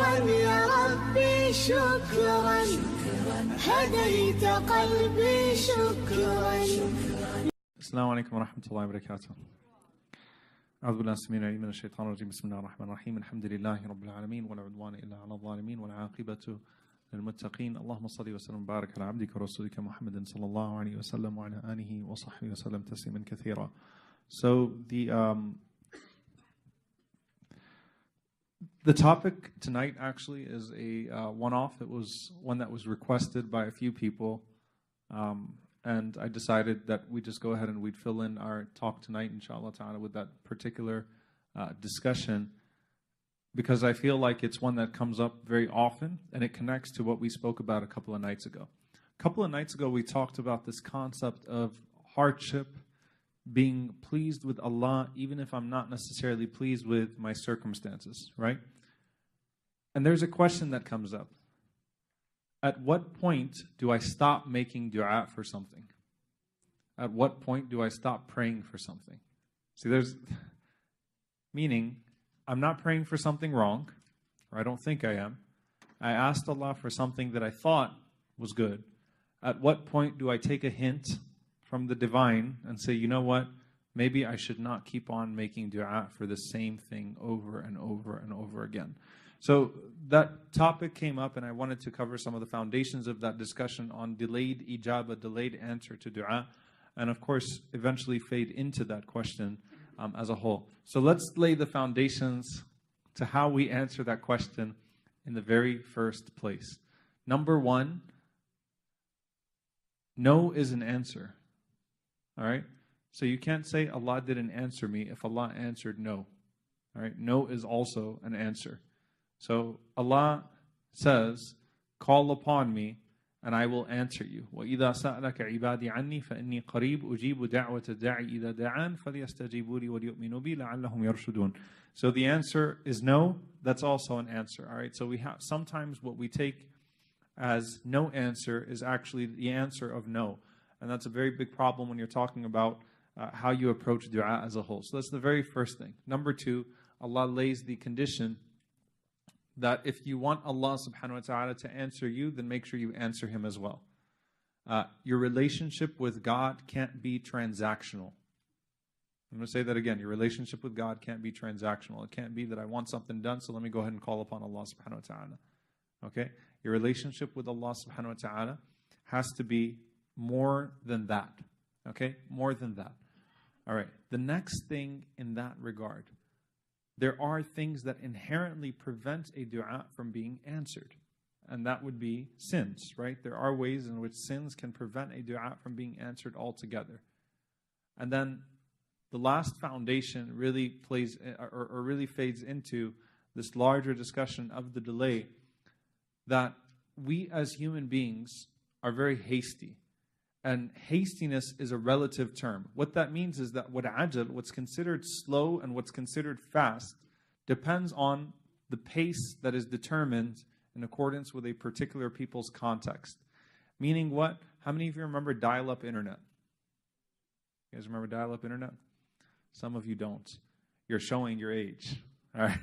يا ربي شكرا هديت قلبي شكرا. السلام عليكم ورحمة الله وبركاته. أعوذ بالله السميع العليم من الشيطان الرجيم. بسم الله الرحمن الرحيم. الحمد لله رب العالمين ولا عدوان إلا على الظالمين والعاقبة للمتقين. اللهم صل وسلم وبارك على عبدك ورسولك محمد صلى الله عليه وسلم وعلى آله وصحبه وسلم تسليما كثيرا. So the topic tonight actually is a one-off. It was one that was requested by a few people, and I decided that we'd just go ahead and we'd fill in our talk tonight, inshallah ta'ala, with that particular discussion, because I feel like it's one that comes up very often, and it connects to what we spoke about a couple of nights ago. A couple of nights ago, we talked about this concept of hardship, being pleased with Allah, even if I'm not necessarily pleased with my circumstances, right? And there's a question that comes up. At what point do I stop making dua for something? At what point do I stop praying for something? See, meaning, I'm not praying for something wrong, or I don't think I am. I asked Allah for something that I thought was good. At what point do I take a hint from the divine and say, you know what, maybe I should not keep on making dua for the same thing over and over and over again? So that topic came up, and I wanted to cover some of the foundations of that discussion on delayed ijabah, delayed answer to dua, and of course eventually fade into that question as a whole. So let's lay the foundations to how we answer that question in the very first place. Number one, no is an answer. All right? So you can't say Allah didn't answer me if Allah answered no. All right? No is also an answer. So Allah says, call upon me and I will answer you. وَإِذَا سَأَلَكَ عِبَادِي عَنِّي فَإِنِّي قَرِيبٌ أُجِيبُ دَعْوَةَ الدَّاعِ إِذَا دَعَانِ فَلْيَسْتَجِيبُوا لِي وَلْيُؤْمِنُوا بِي لَعَلَّهُمْ يَرْشُدُونَ. So the answer is no. That's also an answer. All right? So we have sometimes what we take as no answer is actually the answer of no. And that's a very big problem when you're talking about how you approach dua as a whole. So that's the very first thing. Number two, Allah lays the condition that if you want Allah subhanahu wa ta'ala to answer you, then make sure you answer Him as well. Your relationship with God can't be transactional. I'm going to say that again. Your relationship with God can't be transactional. It can't be that I want something done, so let me go ahead and call upon Allah subhanahu wa ta'ala. Okay? Your relationship with Allah subhanahu wa ta'ala has to be more than that. Okay? More than that. All right. The next thing in that regard, there are things that inherently prevent a dua from being answered. And that would be sins, right? There are ways in which sins can prevent a dua from being answered altogether. And then the last foundation really plays or really fades into this larger discussion of the delay, that we as human beings are very hasty. And hastiness is a relative term. What that means is that what's considered slow and what's considered fast, depends on the pace that is determined in accordance with a particular people's context. Meaning what? How many of you remember dial-up internet? You guys remember dial-up internet? Some of you don't. You're showing your age. All right.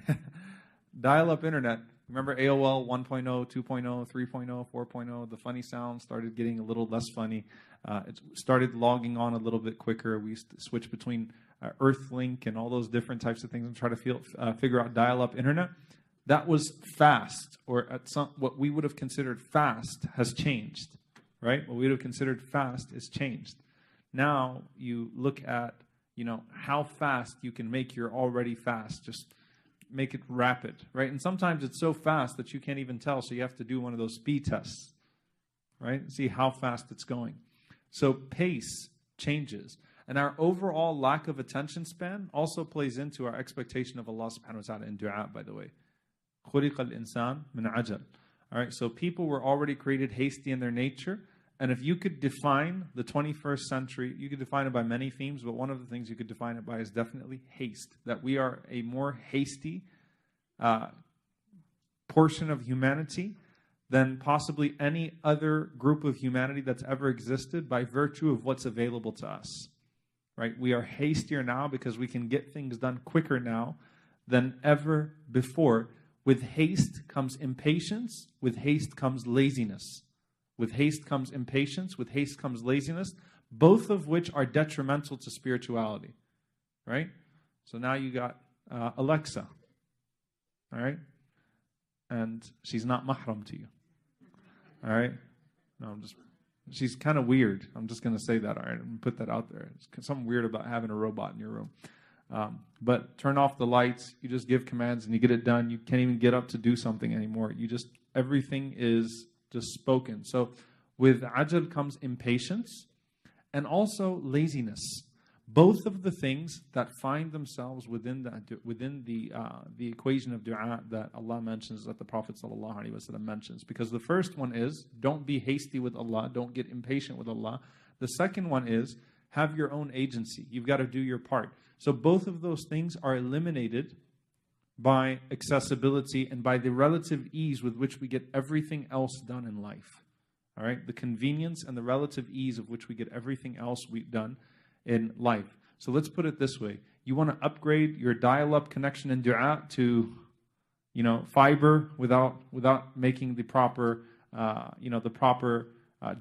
Dial-up internet. Remember AOL 1.0, 2.0, 3.0, 4.0? The funny sound started getting a little less funny. It started logging on a little bit quicker. We used to switch between Earthlink and all those different types of things and try to figure out dial-up internet. That was fast, or what we would have considered fast has changed, right? What we would have considered fast is changed. Now you look at, how fast you can make your already fast. Just make it rapid, right? And sometimes it's so fast that you can't even tell, so you have to do one of those speed tests, right? See how fast it's going. So pace changes. And our overall lack of attention span also plays into our expectation of Allah subhanahu wa ta'ala in dua, by the way. خُلِقَ الْإِنسَانُ مِنْ عَجَلٍ. All right, so people were already created hasty in their nature. And if you could define the 21st century, you could define it by many themes, but one of the things you could define it by is definitely haste. That we are a more hasty portion of humanity than possibly any other group of humanity that's ever existed by virtue of what's available to us. Right? We are hastier now because we can get things done quicker now than ever before, With haste comes impatience. With haste comes laziness. With haste comes impatience. With haste comes laziness. Both of which are detrimental to spirituality. Right? So now you got Alexa. All right? And she's not mahram to you. All right? No, she's kind of weird. I'm just going to say that. All right? I'm going to put that out there. It's something weird about having a robot in your room. But turn off the lights. You just give commands and you get it done. You can't even get up to do something anymore. Everything is just spoken. So with ajal comes impatience and also laziness. Both of the things that find themselves within the equation of dua that Allah mentions, that the Prophet ﷺ mentions. Because the first one is, don't be hasty with Allah, don't get impatient with Allah. The second one is, have your own agency. You've got to do your part. So both of those things are eliminated by accessibility and by the relative ease with which we get everything else done in life. All right? The convenience and the relative ease of which we get everything else we've done in life. So let's put it this way. You want to upgrade your dial-up connection in dua to, fiber without making the proper,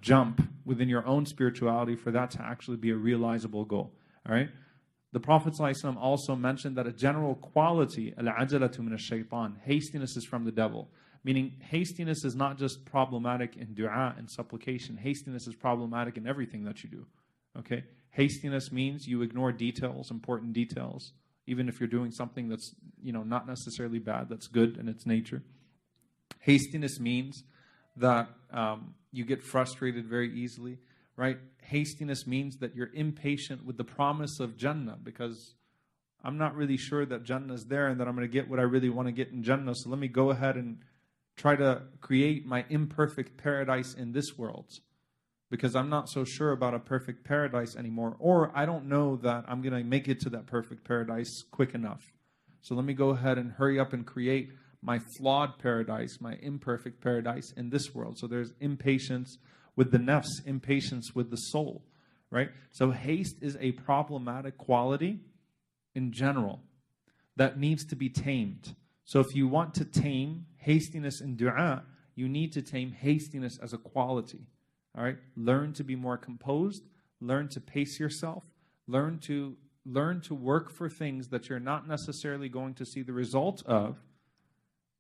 jump within your own spirituality for that to actually be a realizable goal. All right? The Prophet ﷺ also mentioned that a general quality, al-ajalatu min ash-shaytan, hastiness is from the devil. Meaning hastiness is not just problematic in dua and supplication. Hastiness is problematic in everything that you do. Okay? Hastiness means you ignore details, important details, even if you're doing something that's, not necessarily bad, that's good in its nature. Hastiness means that you get frustrated very easily, right? Hastiness means that you're impatient with the promise of Jannah, because I'm not really sure that Jannah is there and that I'm going to get what I really want to get in Jannah, so let me go ahead and try to create my imperfect paradise in this world, because I'm not so sure about a perfect paradise anymore, or I don't know that I'm going to make it to that perfect paradise quick enough. So let me go ahead and hurry up and create my flawed paradise, my imperfect paradise in this world. So there's impatience with the nafs, impatience with the soul, right? So haste is a problematic quality in general that needs to be tamed. So if you want to tame hastiness in dua, you need to tame hastiness as a quality. All right, learn to be more composed, learn to pace yourself, learn to work for things that you're not necessarily going to see the result of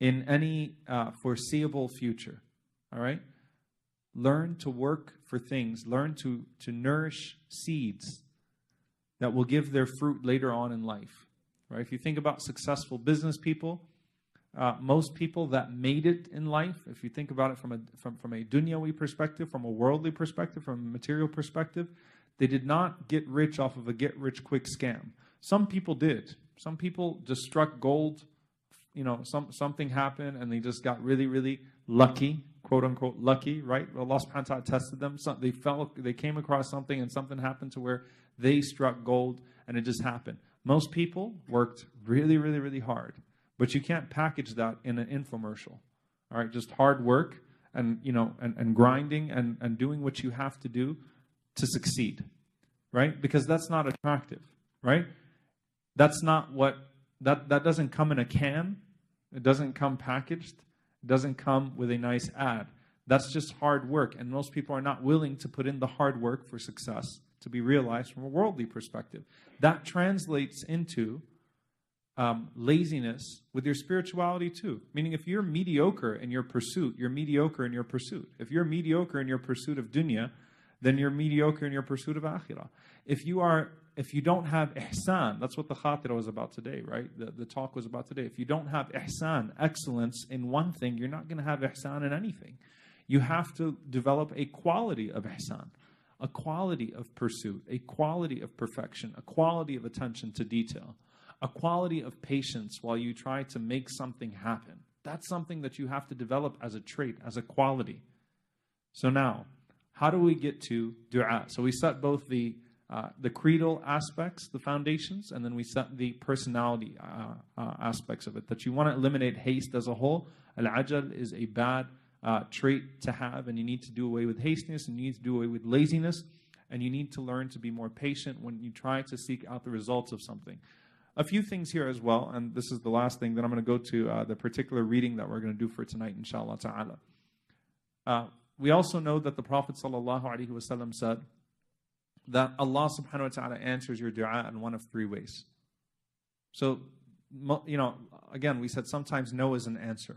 in any foreseeable future. All right, learn to work for things, learn to nourish seeds that will give their fruit later on in life. Right? If you think about successful business people, most people that made it in life, if you think about it from a dunyawi perspective, from a worldly perspective, from a material perspective, they did not get rich off of a get-rich-quick scam. Some people did. Some people just struck gold. Something happened and they just got really, really lucky, quote-unquote lucky, right? Allah subhanahu wa ta'ala tested them. They came across something and something happened to where they struck gold and it just happened. Most people worked really, really, really hard. But you can't package that in an infomercial. All right, just hard work and grinding and doing what you have to do to succeed. Right? Because that's not attractive, right? That's not what that doesn't come in a can. It doesn't come packaged. It doesn't come with a nice ad. That's just hard work, and most people are not willing to put in the hard work for success to be realized from a worldly perspective. That translates into laziness with your spirituality too. Meaning if you're mediocre in your pursuit, you're mediocre in your pursuit. If you're mediocre in your pursuit of dunya, then you're mediocre in your pursuit of akhirah. If you don't have ihsan, that's what the khatira was about today, right? The talk was about today. If you don't have ihsan, excellence in one thing, you're not going to have ihsan in anything. You have to develop a quality of ihsan, a quality of pursuit, a quality of perfection, a quality of attention to detail, a quality of patience while you try to make something happen. That's something that you have to develop as a trait, as a quality. So now, how do we get to dua? So we set both the creedal aspects, the foundations, and then we set the personality aspects of it. That you want to eliminate haste as a whole. Al-ajal is a bad trait to have, and you need to do away with hastiness, and you need to do away with laziness, and you need to learn to be more patient when you try to seek out the results of something. a few things here as well, and this is the last thing, then I'm going to go to the particular reading that we're going to do for tonight, inshallah ta'ala. We also know that the Prophet sallallahu alaihi wasallam said that Allah subhanahu wa ta'ala answers your dua in one of three ways. So, again, we said sometimes no is an answer.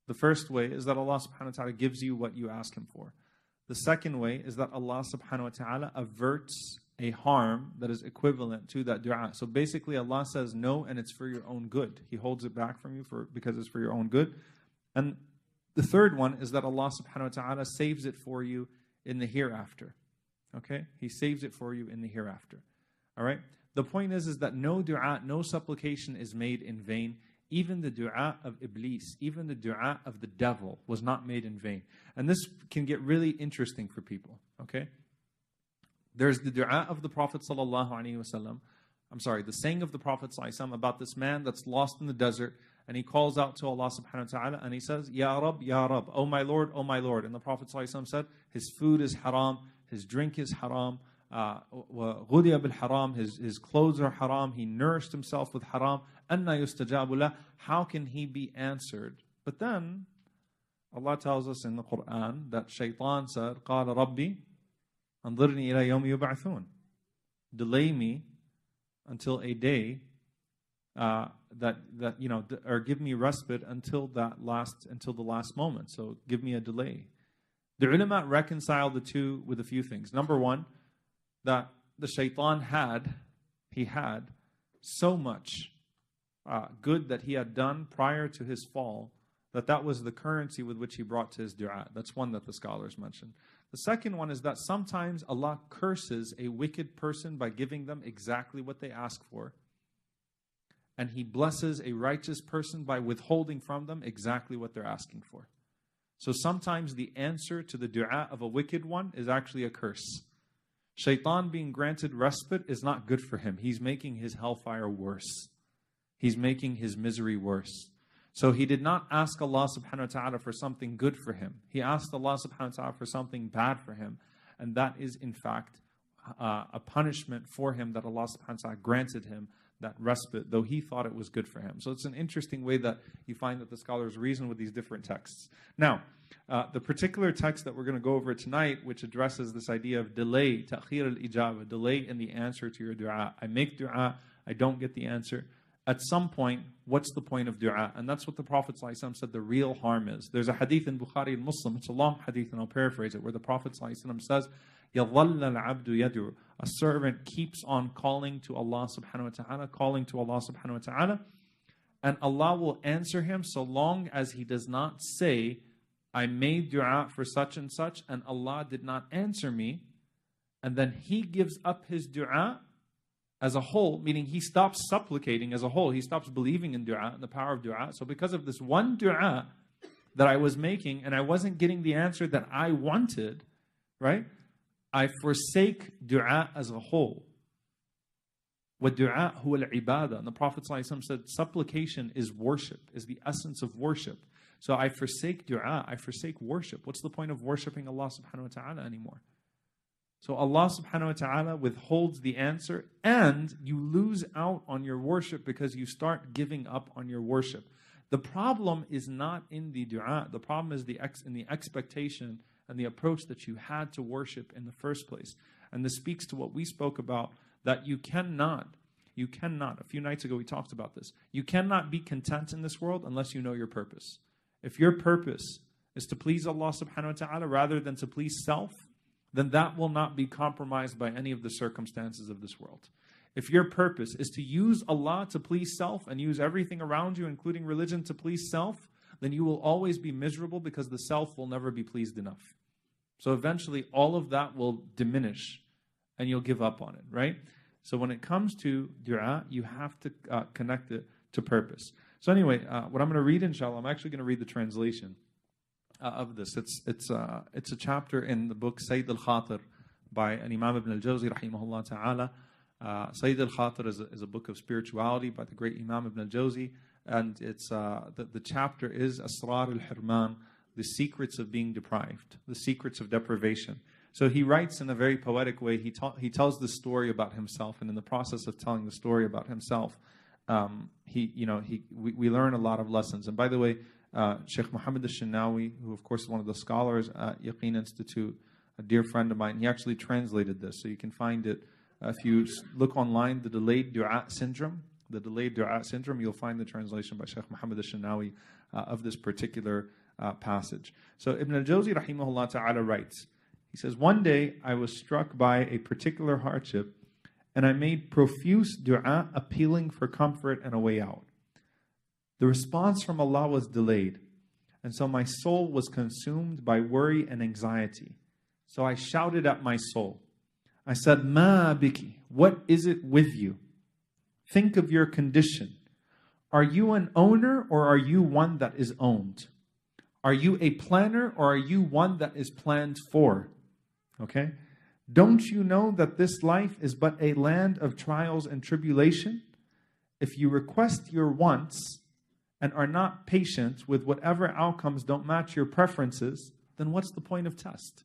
The first way is that Allah subhanahu wa ta'ala gives you what you ask Him for. The second way is that Allah subhanahu wa ta'ala averts a harm that is equivalent to that dua. So basically Allah says no and it's for your own good. He holds it back from you because it's for your own good. And the third one is that Allah subhanahu wa ta'ala saves it for you in the hereafter. Okay? He saves it for you in the hereafter. All right? The point is that no dua, no supplication is made in vain. Even the dua of Iblis, even the dua of the devil was not made in vain. And this can get really interesting for people. Okay? There's the dua of the Prophet sallallahu alaihi wasallam. The saying of the Prophet sallallahu alaihi wasallam about this man that's lost in the desert, and he calls out to Allah subhanahu wa ta'ala, and he says, Ya Rab, oh my Lord, oh my Lord. And the Prophet sallallahu alaihi wasallam said, his food is haram, his drink is haram, غُذِيَ بِالْحَرَامِ, his clothes are haram, he nourished himself with haram. أَنَّا يُسْتَجَابُ لَهُ, how can he be answered? But then Allah tells us in the Quran that Shaitan said, قَالَ رَبِّي أَنظِرْنِي إِلَى يَوْمِ يُبْعَثُونَ, delay me until a day or give me respite until the last moment. So give me a delay. The ulama reconcile the two with a few things. Number one, that the shaitan had so much good that he had done prior to his fall, that was the currency with which he brought to his dua. That's one that the scholars mentioned. The second one is that sometimes Allah curses a wicked person by giving them exactly what they ask for. And He blesses a righteous person by withholding from them exactly what they're asking for. So sometimes the answer to the dua of a wicked one is actually a curse. Shaitan being granted respite is not good for him. He's making his hellfire worse. He's making his misery worse. So he did not ask Allah subhanahu wa ta'ala for something good for him. He asked Allah subhanahu wa ta'ala for something bad for him. And that is in fact a punishment for him that Allah subhanahu wa ta'ala granted him that respite, though he thought it was good for him. So it's an interesting way that you find that the scholars reason with these different texts. Now, the particular text that we're going to go over tonight, which addresses this idea of delay, ta'khir al-ijaba, delay in the answer to your dua. I make dua, I don't get the answer. At some point, what's the point of dua? And that's what the Prophet ﷺ said the real harm is. There's a hadith in Bukhari and Muslim, it's a long hadith and I'll paraphrase it, where the Prophet ﷺ says, يَظَلَّ الْعَبْدُ يَدْعُو, a servant keeps on calling to Allah subhanahu wa ta'ala, calling to Allah subhanahu wa ta'ala, and Allah will answer him so long as he does not say, I made dua for such and such, and Allah did not answer me, and then he gives up his dua as a whole, meaning he stops supplicating as a whole, he stops believing in dua and the power of dua. So because of this one dua that I was making, and I wasn't getting the answer that I wanted, right? I forsake dua as a whole. وَالدُّعَاء هُوَ الْعِبَادَةِ. And the Prophet ﷺ said, supplication is worship, is the essence of worship. So I forsake dua, I forsake worship. What's the point of worshiping Allah subhanahu wa ta'ala anymore? So Allah subhanahu wa ta'ala withholds the answer, and you lose out on your worship because you start giving up on your worship. The problem is not in the dua. The problem is in the expectation and the approach that you had to worship in the first place. And this speaks to what we spoke about, that you cannot, a few nights ago we talked about this, you cannot be content in this world unless you know your purpose. If your purpose is to please Allah subhanahu wa ta'ala rather than to please self, then that will not be compromised by any of the circumstances of this world. If your purpose is to use Allah to please self and use everything around you, including religion, to please self, then you will always be miserable because the self will never be pleased enough. So eventually all of that will diminish and you'll give up on it, right? So when it comes to dua, you have to connect it to purpose. So anyway, what I'm going to read, inshallah, I'm actually going to read the translation of this. It's a chapter in the book Sayyid al-Khatir by an Imam Ibn al-Jawzi rahimahullah ta'ala. Sayyid al-Khatir is a book of spirituality by the great Imam Ibn al-Jawzi, and it's the chapter is Asrar al-Hirman, the secrets of being deprived, the secrets of deprivation. So he writes in a very poetic way. He tells the story about himself, and in the process of telling the story about himself, we learn a lot of lessons. And by the way, Sheikh Muhammad al-Shinawi, who of course is one of the scholars at Yaqeen Institute, a dear friend of mine, he actually translated this. So you can find it if you look online, the delayed dua syndrome. The delayed dua syndrome, you'll find the translation by Sheikh Muhammad al-Shinawi of this particular passage. So Ibn al-Jawzi rahimahullah ta'ala writes, he says, one day I was struck by a particular hardship and I made profuse dua appealing for comfort and a way out. The response from Allah was delayed, and so my soul was consumed by worry and anxiety. So I shouted at my soul. I said, Ma biki, what is it with you? Think of your condition. Are you an owner or are you one that is owned? Are you a planner or are you one that is planned for? Okay? Don't you know that this life is but a land of trials and tribulation? If you request your wants and are not patient with whatever outcomes don't match your preferences, then what's the point of test?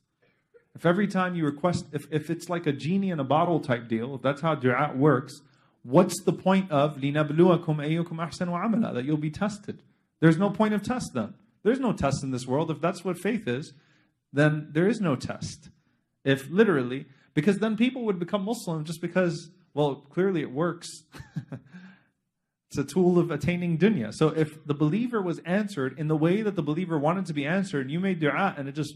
If every time you request, if it's like a genie in a bottle type deal, if that's how dua works, what's the point of لِنَبْلُوَكُمْ أَيُّكُمْ أَحْسَنُ عَمَلًا, that you'll be tested? There's no point of test then. There's no test in this world. If that's what faith is, then there is no test. If literally, because then people would become Muslim just because, well, clearly it works. It's a tool of attaining dunya. So if the believer was answered in the way that the believer wanted to be answered, and you made dua and it just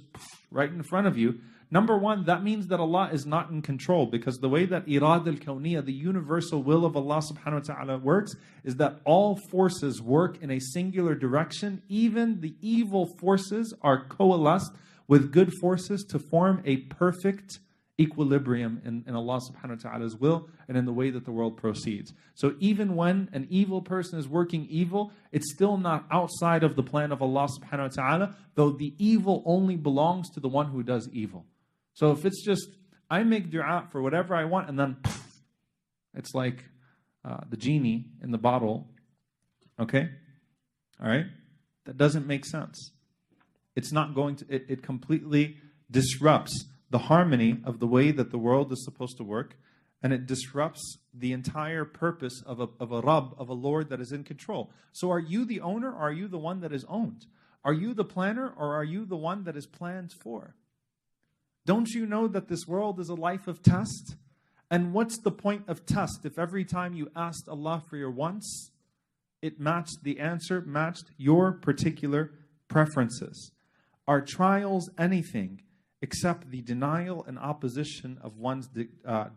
right in front of you, number one, that means that Allah is not in control, because the way that irad al-kawniyah, the universal will of Allah subhanahu wa ta'ala works, is that all forces work in a singular direction. Even the evil forces are coalesced with good forces to form a perfect equilibrium in Allah subhanahu wa ta'ala's will and in the way that the world proceeds. So even when an evil person is working evil, it's still not outside of the plan of Allah subhanahu wa ta'ala, though the evil only belongs to the one who does evil. So if it's just, I make dua for whatever I want, and then it's like the genie in the bottle, okay? All right? That doesn't make sense. It's not going to, it completely disrupts the harmony of the way that the world is supposed to work, and it disrupts the entire purpose of a Rabb, of a Lord that is in control. So are you the owner, or are you the one that is owned? Are you the planner, or are you the one that is planned for? Don't you know that this world is a life of test? And what's the point of test if every time you asked Allah for your wants, it matched, the answer matched your particular preferences? Are trials anything except the denial and opposition of one's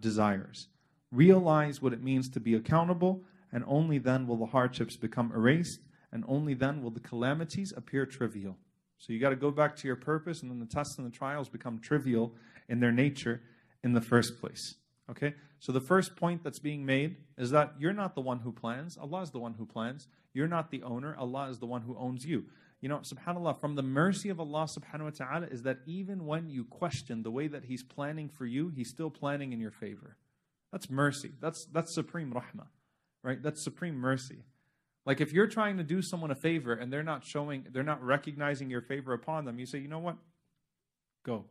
desires? Realize what it means to be accountable, and only then will the hardships become erased, and only then will the calamities appear trivial. So you got to go back to your purpose, and then the tests and the trials become trivial in their nature in the first place. Okay? So the first point that's being made is that you're not the one who plans. Allah is the one who plans. You're not the owner. Allah is the one who owns you. You know, subhanAllah, from the mercy of Allah subhanahu wa ta'ala is that even when you question the way that He's planning for you, He's still planning in your favor. That's mercy. That's supreme rahmah, right? That's supreme mercy. Like if you're trying to do someone a favor and they're not recognizing your favor upon them, you say, you know what? Go.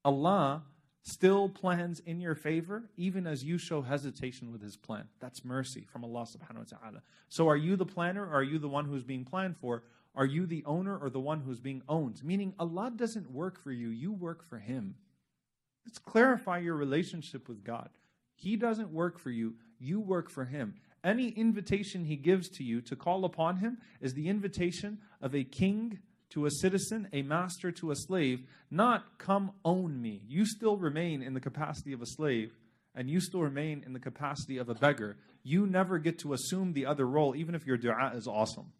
Allah still plans in your favor, even as you show hesitation with His plan. That's mercy from Allah subhanahu wa ta'ala. So are you the planner, or are you the one who's being planned for? Are you the owner or the one who's being owned? Meaning Allah doesn't work for you, you work for Him. Let's clarify your relationship with God. He doesn't work for you, you work for Him. Any invitation He gives to you to call upon Him is the invitation of a king to a citizen, a master to a slave, not come own me. You still remain in the capacity of a slave, and you still remain in the capacity of a beggar. You never get to assume the other role, even if your dua is awesome.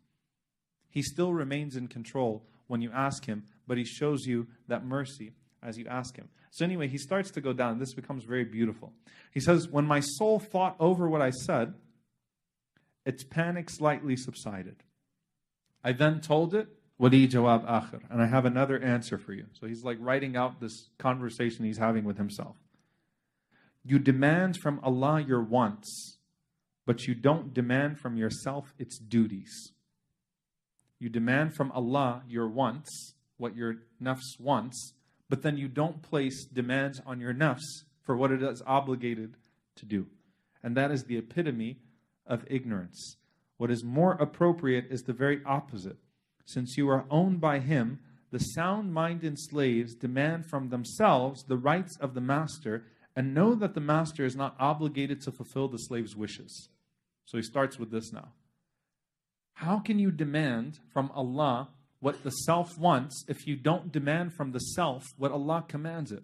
He still remains in control when you ask Him, but He shows you that mercy as you ask Him. So anyway, he starts to go down. This becomes very beautiful. He says, when my soul thought over what I said, its panic slightly subsided. I then told it, Wali jawab akhir, and I have another answer for you. So he's like writing out this conversation he's having with himself. You demand from Allah your wants, but you don't demand from yourself its duties. You demand from Allah your wants, what your nafs wants, but then you don't place demands on your nafs for what it is obligated to do. And that is the epitome of ignorance. What is more appropriate is the very opposite. Since you are owned by him, the sound-minded slaves demand from themselves the rights of the master and know that the master is not obligated to fulfill the slave's wishes. So he starts with this now. How can you demand from Allah what the self wants if you don't demand from the self what Allah commands it?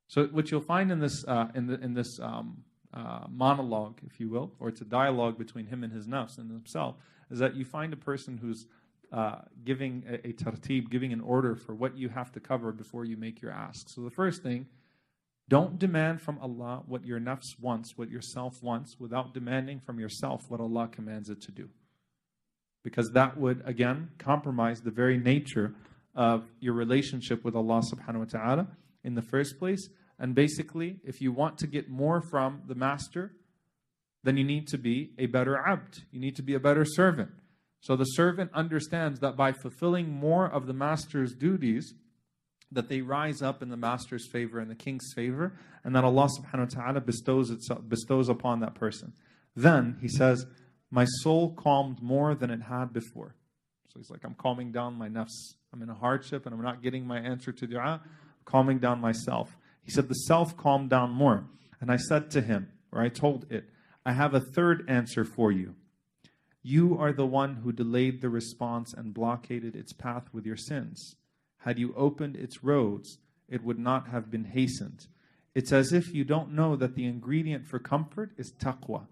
So what you'll find in this monologue, if you will, or it's a dialogue between him and his nafs and himself, is that you find a person who's giving a tartib, giving an order for what you have to cover before you make your ask. So the first thing, don't demand from Allah what your nafs wants, what your self wants, without demanding from yourself what Allah commands it to do. Because that would, again, compromise the very nature of your relationship with Allah subhanahu wa ta'ala in the first place. And basically, if you want to get more from the master, then you need to be a better abd. You need to be a better servant. So the servant understands that by fulfilling more of the master's duties, that they rise up in the master's favor and the king's favor, and that Allah subhanahu wa ta'ala bestows upon that person. Then he says, my soul calmed more than it had before. So he's like, I'm calming down my nafs. I'm in a hardship and I'm not getting my answer to dua. I'm calming down myself. He said, the self calmed down more. And I said to him, or I told it, I have a third answer for you. You are the one who delayed the response and blockaded its path with your sins. Had you opened its roads, it would not have been hastened. It's as if you don't know that the ingredient for comfort is taqwa.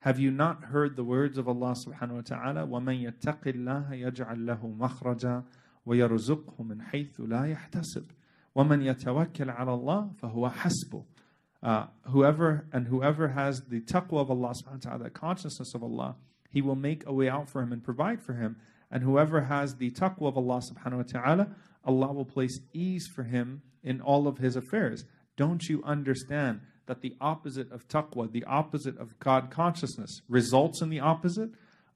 Have you not heard the words of Allah subhanahu wa ta'ala? وَمَنْ يَتَّقِ اللَّهَ يَجْعَلْ لَهُ مَخْرَجًا وَيَرْزُقْهُ مِنْ حَيْثُ لَا يَحْتَسِبُ وَمَنْ يَتَوَكَّلْ عَلَى اللَّهِ فَهُوَ حَسْبُهُ Whoever has the taqwa of Allah subhanahu wa ta'ala, the consciousness of Allah, He will make a way out for him and provide for him. And whoever has the taqwa of Allah subhanahu wa ta'ala, Allah will place ease for him in all of his affairs. Don't you understand that the opposite of taqwa, the opposite of God consciousness, results in the opposite?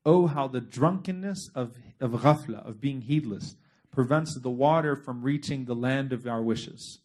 Oh, how the drunkenness of ghafla, of being heedless, prevents the water from reaching the land of our wishes.